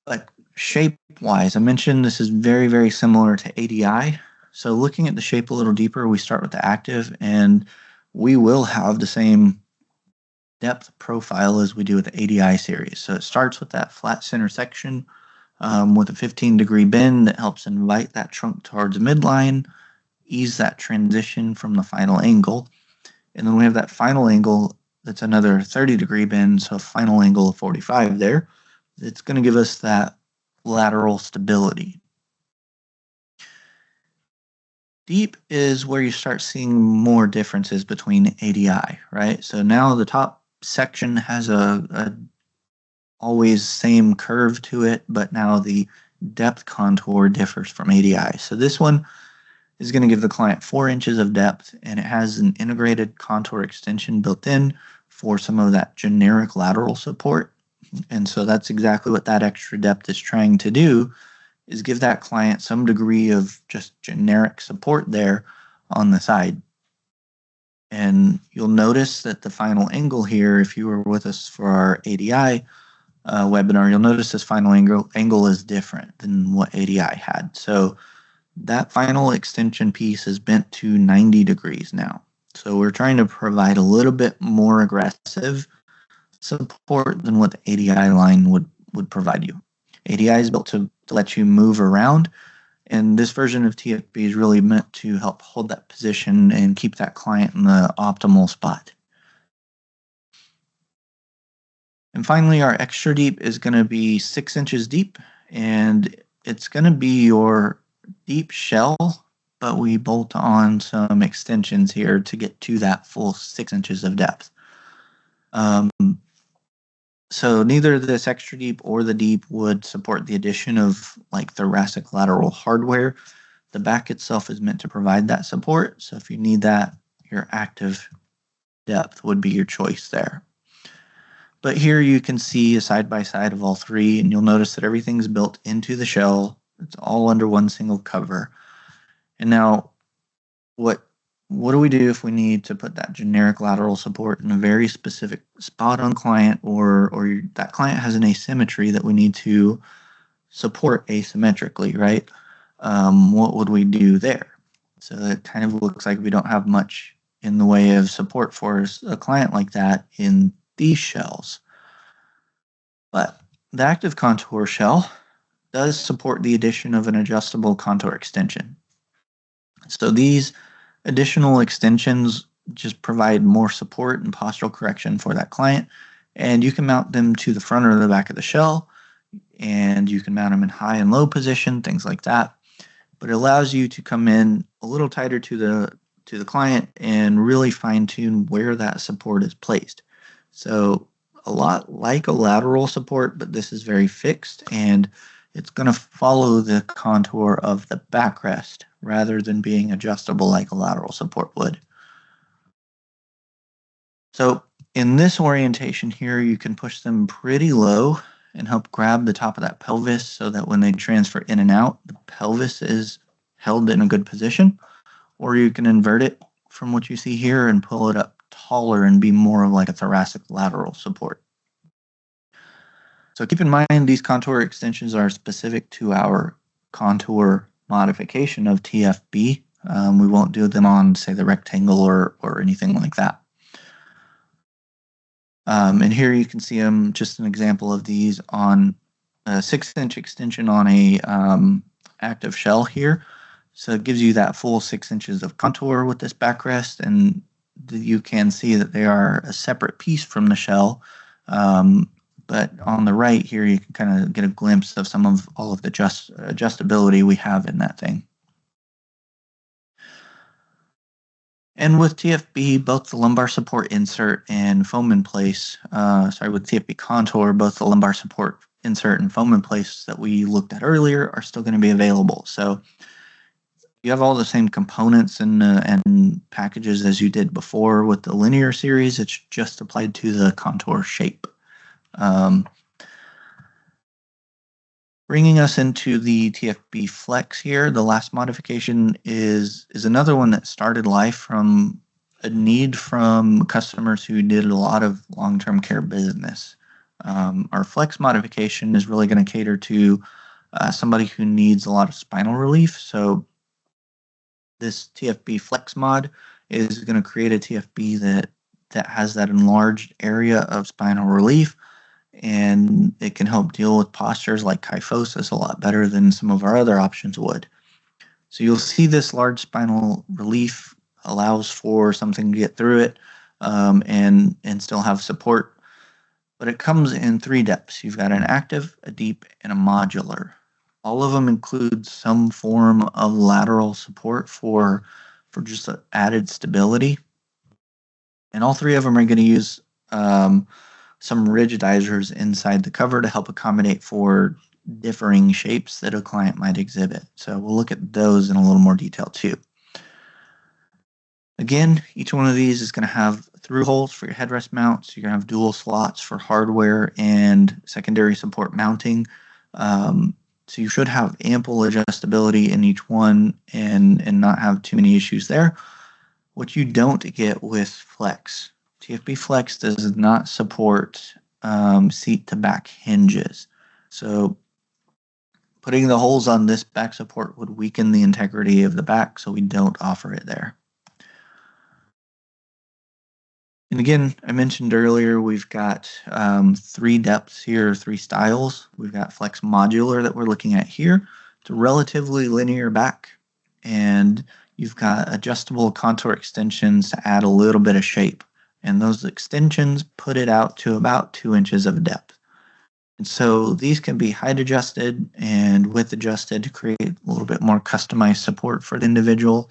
Speaker 1: But shape-wise, I mentioned this is very, very similar to ADI. So looking at the shape a little deeper, we start with the active, and we will have the same depth profile as we do with the ADI series. So it starts with that flat center section with a 15-degree bend that helps invite that trunk towards midline, ease that transition from the final angle. And then we have that final angle that's another 30-degree bend, so a final angle of 45 there. It's going to give us that lateral stability. Deep is where you start seeing more differences between ADI, right? So now the top section has a always same curve to it, but now the depth contour differs from ADI. So this one is going to give the client 4 inches of depth, and it has an integrated contour extension built in for some of that generic lateral support. And so that's exactly what that extra depth is trying to do, is give that client some degree of just generic support there on the side. And you'll notice that the final angle here, if you were with us for our ADI webinar, you'll notice this final angle is different than what ADI had. So that final extension piece is bent to 90 degrees now. So we're trying to provide a little bit more aggressive support than what the ADI line would provide you. ADI is built to let you move around, and this version of TFB is really meant to help hold that position and keep that client in the optimal spot. And finally, our extra deep is going to be 6 inches deep, and it's going to be your deep shell, but we bolt on some extensions here to get to that full 6 inches of depth. So neither this extra deep or the deep would support the addition of like thoracic lateral hardware. The back itself is meant to provide that support. So if you need that, your active depth would be your choice there. But here you can see a side-by-side of all three, and you'll notice that everything's built into the shell. It's all under one single cover. And now, what do we do if we need to put that generic lateral support in a very specific spot on client, or that client has an asymmetry that we need to support asymmetrically, right? What would we do there? So it kind of looks like we don't have much in the way of support for a client like that in these shells. But the active contour shell does support the addition of an adjustable contour extension. So these additional extensions just provide more support and postural correction for that client, and you can mount them to the front or the back of the shell, and you can mount them in high and low position, things like that. But it allows you to come in a little tighter to the client and really fine-tune where that support is placed. So a lot like a lateral support, but this is very fixed, and it's going to follow the contour of the backrest rather than being adjustable like a lateral support would. So in this orientation here, you can push them pretty low and help grab the top of that pelvis so that when they transfer in and out, the pelvis is held in a good position. or you can invert it from what you see here and pull it up taller and be more of like a thoracic lateral support. So keep in mind these contour extensions are specific to our contour modification of TFB. We won't do them on, say, the rectangle or anything like that. And here you can see them, just an example of these on a 6-inch extension on a active shell here. So it gives you that full 6 inches of contour with this backrest, and you can see that they are a separate piece from the shell. But on the right here, you can kind of get a glimpse of some of all of the adjustability we have in that thing. And with TFB, both the lumbar support insert and foam in place, with TFB contour, both the lumbar support insert and foam in place that we looked at earlier are still going to be available. So you have all the same components and packages as you did before with the linear series. It's just applied to the contour shape. Bringing us into the TFB Flex here, the last modification is another one that started life from a need from customers who did a lot of long-term care business. Our Flex modification is really going to cater to somebody who needs a lot of spinal relief. So this TFB Flex mod is going to create a TFB that has that enlarged area of spinal relief, and it can help deal with postures like kyphosis a lot better than some of our other options would. So you'll see this large spinal relief allows for something to get through it and still have support. But it comes in 3 depths. You've got an active, a deep, and a modular. All of them include some form of lateral support for just added stability. And all 3 of them are going to use some rigidizers inside the cover to help accommodate for differing shapes that a client might exhibit. So we'll look at those in a little more detail too. Again, each one of these is going to have through holes for your headrest mounts. You're going to have dual slots for hardware and secondary support mounting. So you should have ample adjustability in each one and not have too many issues there. What you don't get with Flex, TFB Flex does not support seat to back hinges. So putting the holes on this back support would weaken the integrity of the back, so we don't offer it there. And again, I mentioned earlier, we've got 3 depths here, 3 styles. We've got Flex Modular that we're looking at here. It's a relatively linear back, and you've got adjustable contour extensions to add a little bit of shape. And those extensions put it out to about 2 inches of depth. And so these can be height adjusted and width adjusted to create a little bit more customized support for the individual.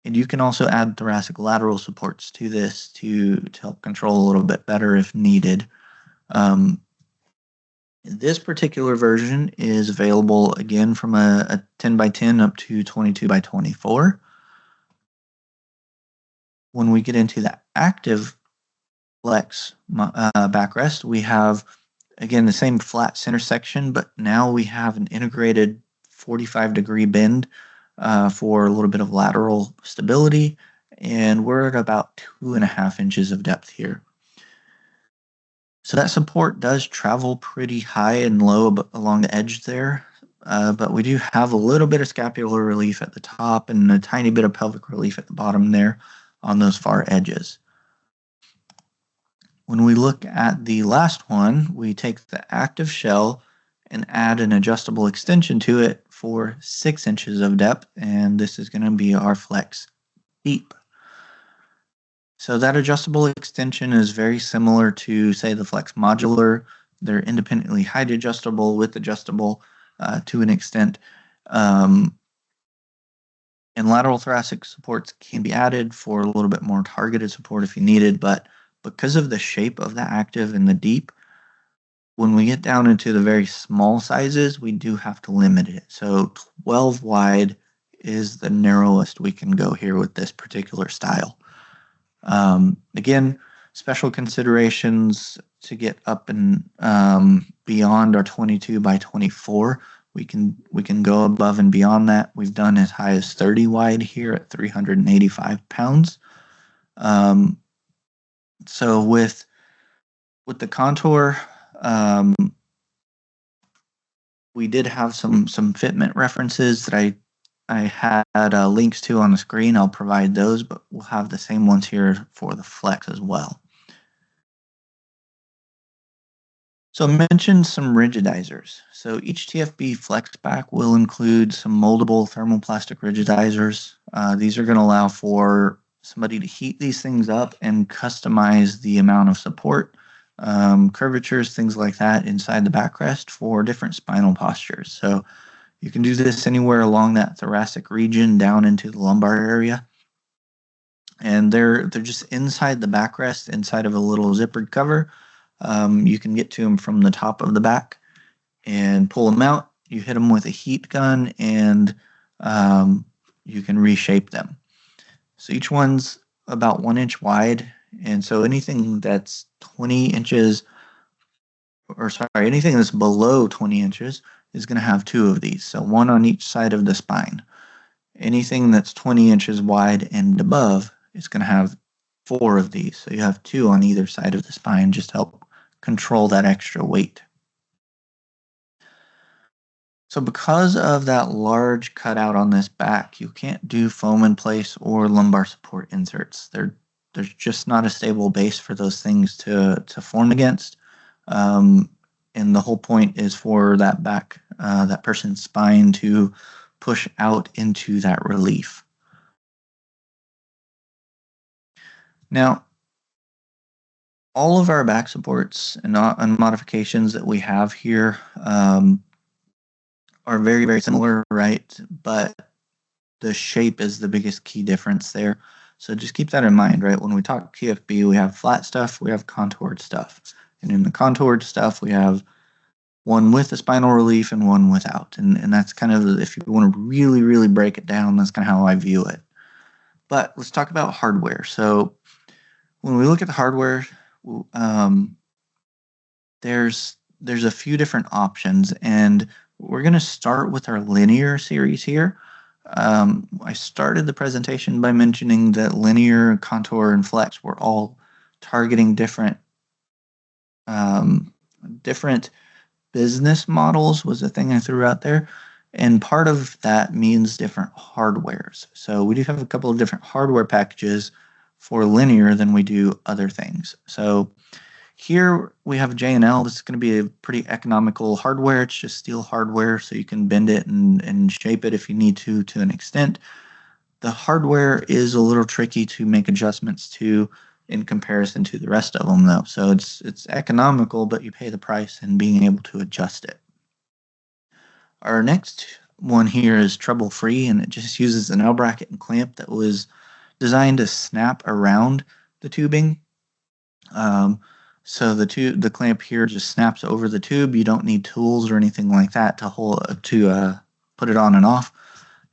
Speaker 1: And you can also add thoracic lateral supports to this to help control a little bit better if needed. This particular version is available again from a 10 by 10 up to 22 by 24. When we get into the active Flex backrest, we have, again, the same flat center section, but now we have an integrated 45-degree bend for a little bit of lateral stability, and we're at about 2.5 inches of depth here. So that support does travel pretty high and low along the edge there, but we do have a little bit of scapular relief at the top and a tiny bit of pelvic relief at the bottom there on those far edges. When we look at the last one, we take the active shell and add an adjustable extension to it for 6 inches of depth, and this is going to be our Flex Deep. So that adjustable extension is very similar to, say, the Flex Modular. They're independently height adjustable, width adjustable to an extent. And lateral thoracic supports can be added for a little bit more targeted support if you needed, but because of the shape of the active and the deep, when we get down into the very small sizes, we do have to limit it. So 12 wide is the narrowest we can go here with this particular style. Again, special considerations to get up and beyond our 22 by 24. We can go above and beyond that. We've done as high as 30 wide here at 385 pounds. So with the Contour, we did have some fitment references that I had links to on the screen. I'll provide those, but we'll have the same ones here for the Flex as well. So I mentioned some rigidizers. So each TFB Flex back will include some moldable thermoplastic rigidizers. These are going to allow for somebody to heat these things up and customize the amount of support, curvatures, things like that inside the backrest for different spinal postures. So you can do this anywhere along that thoracic region down into the lumbar area. And they're just inside the backrest, inside of a little zippered cover. You can get to them from the top of the back and pull them out. You hit them with a heat gun and you can reshape them. So each one's about 1 inch wide. And so anything that's 20 inches, or sorry, anything that's below 20 inches is going to have 2 of these. So 1 on each side of the spine. Anything that's 20 inches wide and above is going to have 4 of these. So you have 2 on either side of the spine, just to help control that extra weight. So because of that large cutout on this back, you can't do foam in place or lumbar support inserts. There's just not a stable base for those things to form against. And the whole point is for that back, that person's spine to push out into that relief. Now, all of our back supports and modifications that we have here are very, very similar, right? But the shape is the biggest key difference there. So just keep that in mind, right? When we talk TFB, we have flat stuff, we have contoured stuff. And in the contoured stuff, we have one with a spinal relief and one without. And that's kind of, if you want to really, really break it down, that's kind of how I view it. But let's talk about hardware. So when we look at the hardware, there's a few different options, and we're going to start with our linear series here. I started the presentation by mentioning that linear, contour, and flex were all targeting different business models, was the thing I threw out there. And part of that means different hardwares. So we do have a couple of different hardware packages for linear than we do other things. So here we have J&L. This is going to be a pretty economical hardware. It's just steel hardware, so you can bend it and shape it if you need to an extent. The hardware is a little tricky to make adjustments to in comparison to the rest of them, though. So it's economical, but you pay the price in being able to adjust it. Our next one here is trouble-free, and it just uses an L bracket and clamp that was designed to snap around the tubing. So the clamp here just snaps over the tube. You don't need tools or anything like that to put it on and off.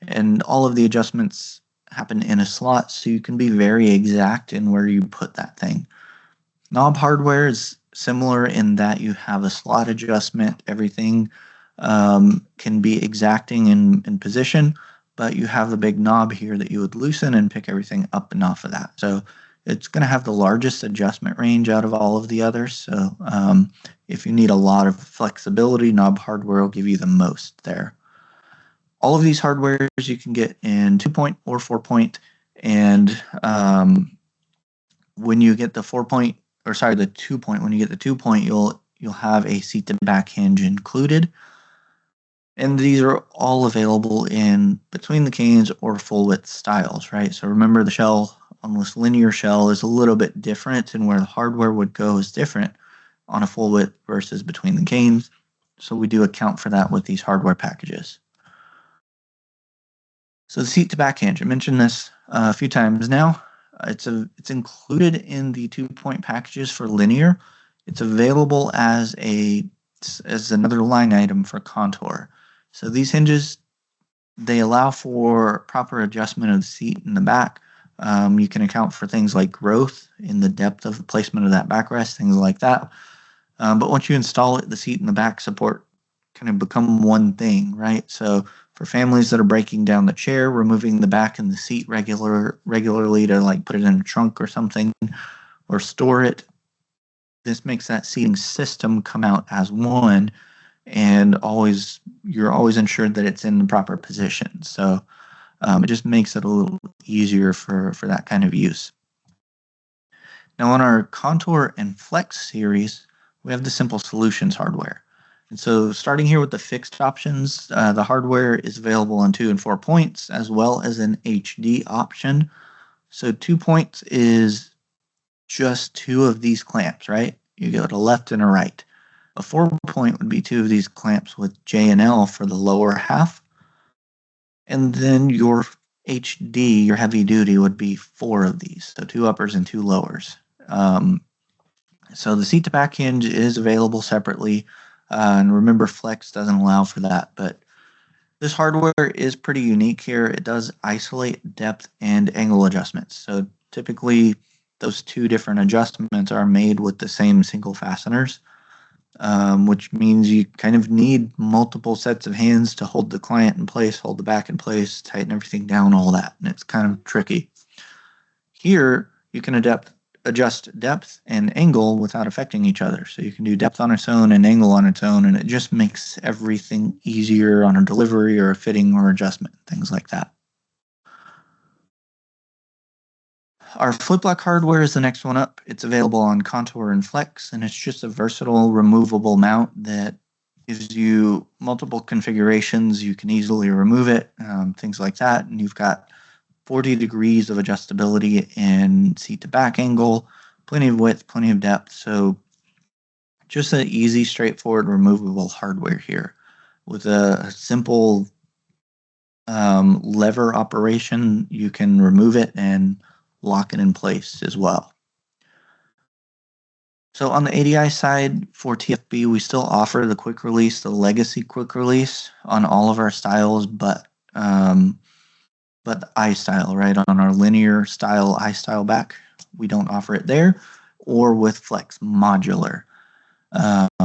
Speaker 1: And all of the adjustments happen in a slot, so you can be very exact in where you put that thing. Knob hardware is similar in that you have a slot adjustment. Everything can be exacting in position, but you have a big knob here that you would loosen and pick everything up and off of that. So it's going to have the largest adjustment range out of all of the others. So if you need a lot of flexibility, knob hardware will give you the most there. All of these hardwares you can get in 2-point or 4-point, and when you get the 4-point, or sorry, the 2-point, when you get the 2-point, you'll have a seat to back hinge included. And these are all available in between the canes or full width styles, right? So remember, the shell on this linear shell is a little bit different, and where the hardware would go is different on a full width versus between the canes. So we do account for that with these hardware packages. So the seat to back hinge, I mentioned this a few times now. It's included in the 2-point packages for linear. It's available as another line item for contour. So these hinges, they allow for proper adjustment of the seat in the back. You can account for things like growth in the depth of the placement of that backrest, things like that. But once you install it, the seat and the back support kind of become one thing, right? So for families that are breaking down the chair, removing the back and the seat regularly to like put it in a trunk or something or store it, this makes that seating system come out as one, and you're always ensured that it's in the proper position. So it just makes it a little easier for that kind of use. Now on our Contour and Flex series, we have the Simple Solutions hardware. And so starting here with the fixed options, the hardware is available on 2 and 4 points, as well as an HD option. So 2 points is just 2 of these clamps, right? You go to left and a right. A 4 point would be 2 of these clamps with J and L for the lower half. And then your HD, your heavy duty, would be 4 of these. So 2 uppers and 2 lowers. So the seat to back hinge is available separately. And remember, Flex doesn't allow for that. But this hardware is pretty unique here. It does isolate depth and angle adjustments. So typically, those 2 different adjustments are made with the same single fasteners, which means you kind of need multiple sets of hands to hold the client in place, hold the back in place, tighten everything down, all that. And it's kind of tricky. Here, you can adjust depth and angle without affecting each other. So you can do depth on its own and angle on its own, and it just makes everything easier on a delivery or a fitting or adjustment, things like that. Our flip lock hardware is the next one up. It's available on Contour and Flex, and it's just a versatile removable mount that gives you multiple configurations. You can easily remove it, things like that, and you've got 40 degrees of adjustability in seat to back angle, plenty of width, plenty of depth. So just an easy, straightforward, removable hardware here with a simple lever operation. You can remove it and lock it in place as well. So on the ADI side for TFB, we still offer the quick release, the legacy quick release on all of our styles, but the I-style, right? On our linear style I-style back, we don't offer it there, or with Flex Modular.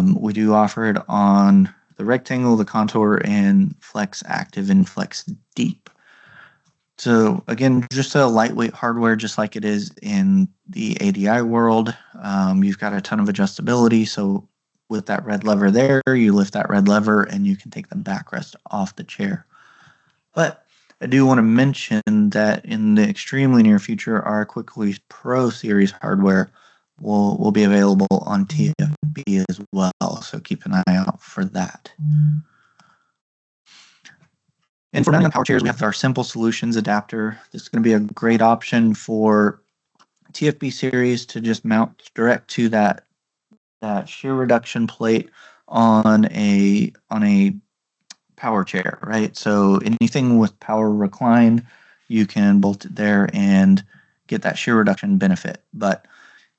Speaker 1: We do offer it on the rectangle, the contour, and Flex Active and Flex Deep. So again, just a lightweight hardware, just like it is in the ADI world. You've got a ton of adjustability. So with that red lever there, you lift that red lever and you can take the backrest off the chair. But I do want to mention that in the extremely near future, our Quick Release Pro Series hardware will be available on TFB as well. So keep an eye out for that. And for non-power chairs, we have our Simple Solutions adapter. This is going to be a great option for TFB Series to just mount direct to that shear reduction plate on a power chair, right? So anything with power recline, you can bolt it there and get that shear reduction benefit. But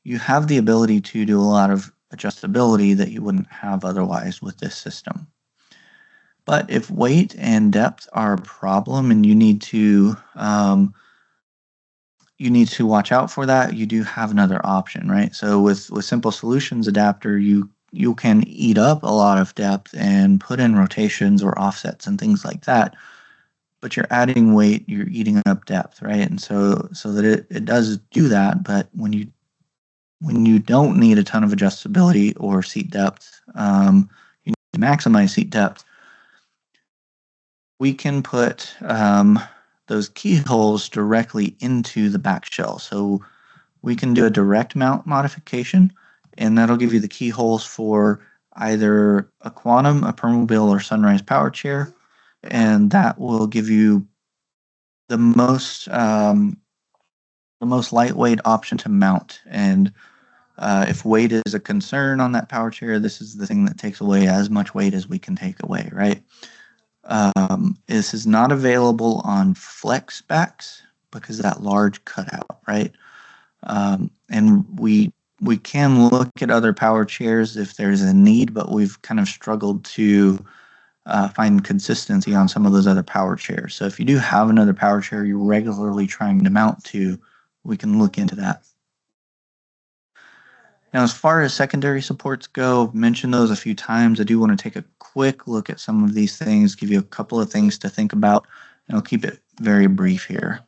Speaker 1: you have the ability to do a lot of adjustability that you wouldn't have otherwise with this system. But if weight and depth are a problem and you need to watch out for that, you do have another option, right? So with Simple Solutions adapter, you can eat up a lot of depth and put in rotations or offsets and things like that. But you're adding weight, you're eating up depth, right? And so that it does do that, but when you don't need a ton of adjustability or seat depth, you need to maximize seat depth. We can put those keyholes directly into the back shell. So we can do a direct mount modification, and that'll give you the keyholes for either a Quantum, a Permobil, or Sunrise power chair, and that will give you the most lightweight option to mount. And if weight is a concern on that power chair, this is the thing that takes away as much weight as we can take away, right? This is not available on flex backs because of that large cutout, right? And we can look at other power chairs if there's a need, but we've kind of struggled to find consistency on some of those other power chairs. So if you do have another power chair you're regularly trying to mount to, we can look into that. Now, as far as secondary supports go, I've mentioned those a few times. I do want to take a quick look at some of these things, give you a couple of things to think about, and I'll keep it very brief here.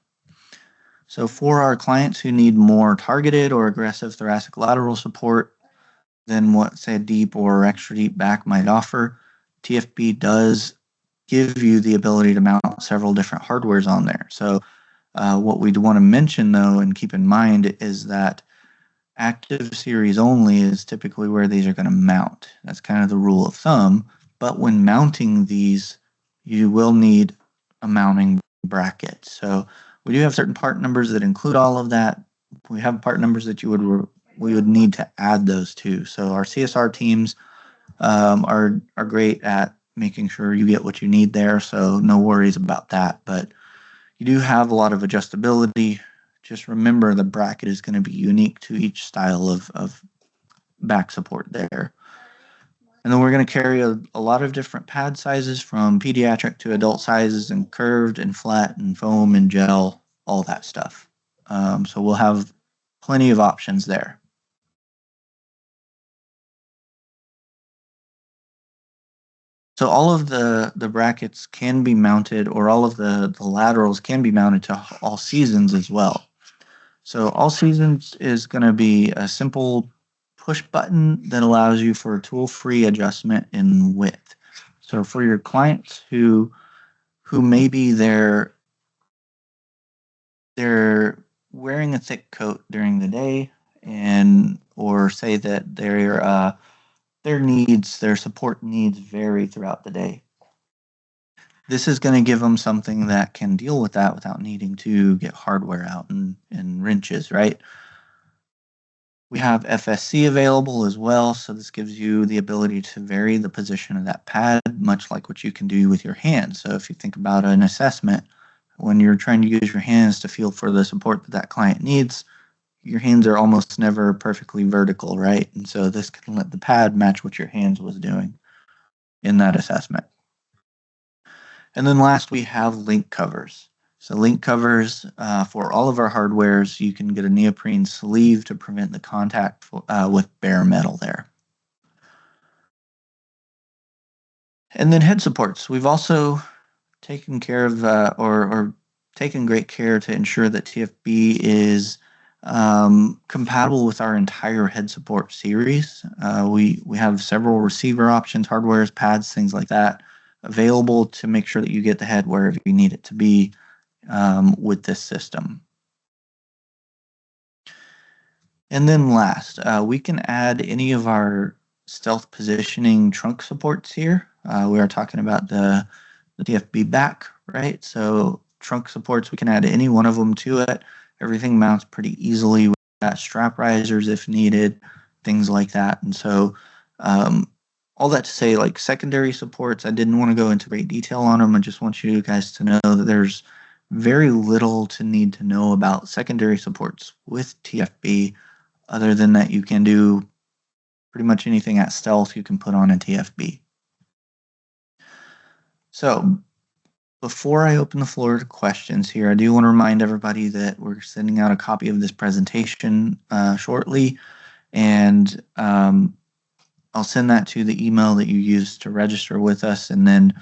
Speaker 1: So for our clients who need more targeted or aggressive thoracic lateral support than what, say, a deep or extra deep back might offer, TFB does give you the ability to mount several different hardwares on there. So what we'd want to mention, though, and keep in mind is that active series only is typically where these are going to mount. That's kind of the rule of thumb. But when mounting these, you will need a mounting bracket. So we do have certain part numbers that include all of that. We have part numbers that we would need to add those to. So our CSR teams are great at making sure you get what you need there. So no worries about that. But you do have a lot of adjustability. Just remember the bracket is going to be unique to each style of back support there. And then we're going to carry a lot of different pad sizes from pediatric to adult sizes and curved and flat and foam and gel, all that stuff. So we'll have plenty of options there. So all of the brackets can be mounted, or all of the laterals can be mounted to all seasons as well. So all seasons is going to be a simple push button that allows you for tool-free adjustment in width. So for your clients who maybe they're wearing a thick coat during the day, and or say that their support needs vary throughout the day. This is going to give them something that can deal with that without needing to get hardware out and wrenches, right? We have FSC available as well, so this gives you the ability to vary the position of that pad, much like what you can do with your hands. So if you think about an assessment, when you're trying to use your hands to feel for the support that client needs, your hands are almost never perfectly vertical, right? And so this can let the pad match what your hands was doing in that assessment. And then last, we have link covers. So link covers for all of our hardwares, you can get a neoprene sleeve to prevent the contact with bare metal there. And then head supports. We've also taken care of or taken great care to ensure that TFB is compatible with our entire head support series. We have several receiver options, hardwares, pads, things like that available to make sure that you get the head wherever you need it to be with this system. And then last, we can add any of our stealth positioning trunk supports here. We are talking about the TFB back, right? So trunk supports, we can add any one of them to it. Everything mounts pretty easily. We've got strap risers if needed, things like that. And so all that to say, like secondary supports, I didn't want to go into great detail on them. I just want you guys to know that there's very little to need to know about secondary supports with TFB, other than that you can do pretty much anything at stealth you can put on a TFB. So before I open the floor to questions here, I do want to remind everybody that we're sending out a copy of this presentation shortly, and I'll send that to the email that you used to register with us, and then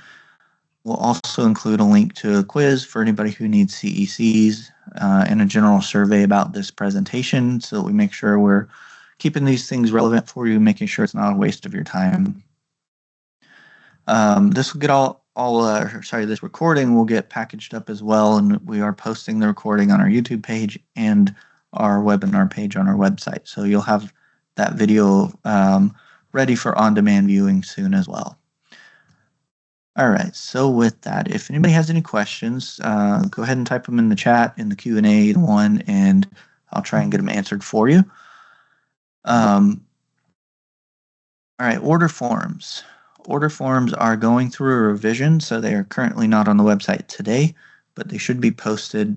Speaker 1: we'll also include a link to a quiz for anybody who needs CECs and a general survey about this presentation, so that we make sure we're keeping these things relevant for you, making sure it's not a waste of your time. This will get this recording will get packaged up as well, and we are posting the recording on our YouTube page and our webinar page on our website. So you'll have that video ready for on-demand viewing soon as well. All right, so with that, if anybody has any questions, go ahead and type them in the chat, in the Q&A one, and I'll try and get them answered for you. All right, order forms. Order forms are going through a revision, so they are currently not on the website today, but they should be posted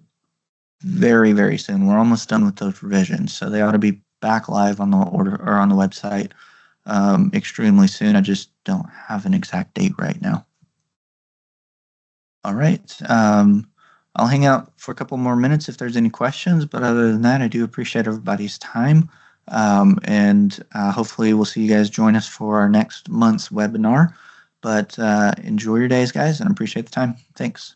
Speaker 1: very, very soon. We're almost done with those revisions, so they ought to be back live on the order or on the website extremely soon. I just don't have an exact date right now. All right. I'll hang out for a couple more minutes if there's any questions, but other than that, I do appreciate everybody's time. And hopefully we'll see you guys join us for our next month's webinar. But enjoy your days, guys, and appreciate the time. Thanks.